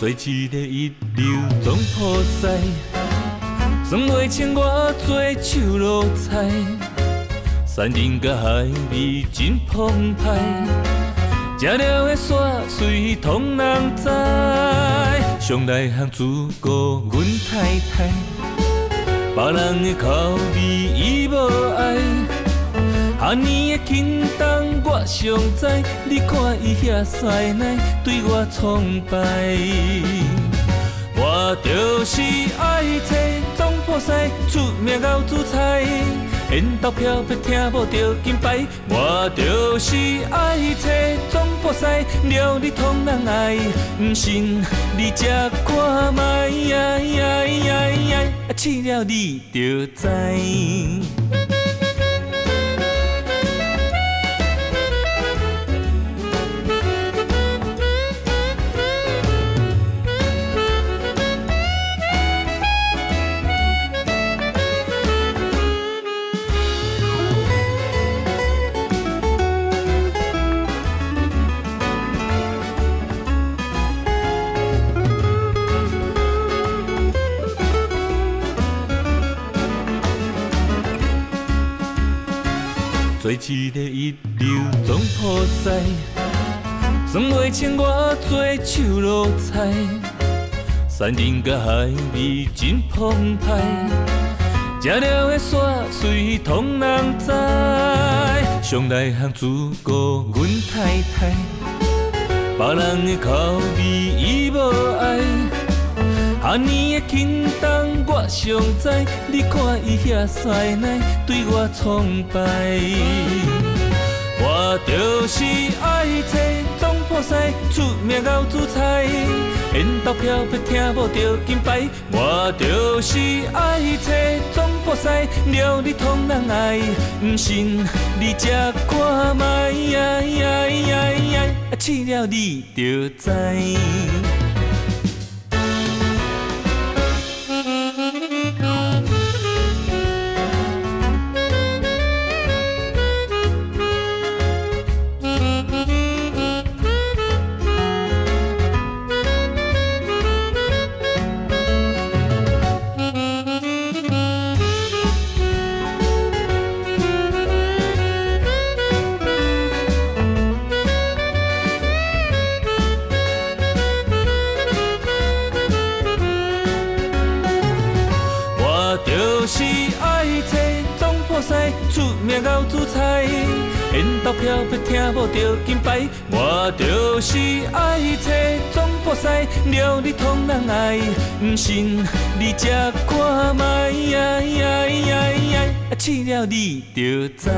做一个一流总铺师，算袂清我做手路菜，山林甲海味真澎湃，食了的煞水通人知，上内行自顾阮太太，别人的口味伊无爱。 哈年的轻重我尚知，你看伊遐师奶对我崇拜。我就是爱找总铺师，出名熬煮菜，缘投票要听无着金牌。我就是爱找总铺师，料理通人爱，毋信你食看卖，试了你就知。 做一个一流总铺师，算袂清我做手路菜，山林甲海味真澎湃，食了的煞水通人知，上内行自顾阮太太，别人的口味伊无爱。 哈年的轻重我尚知，你看伊遐师奶对我崇拜。我就是爱找总铺师，出名熬煮菜，缘投票要听无着金牌。我就是爱找总铺师，料理通人爱，毋信你食看卖，试了你就知。 就是爱找总铺师，出名熬煮菜，缘投票要听无着金牌。我就是爱找总铺师，料理通人爱，毋信你食看卖，试了你就知。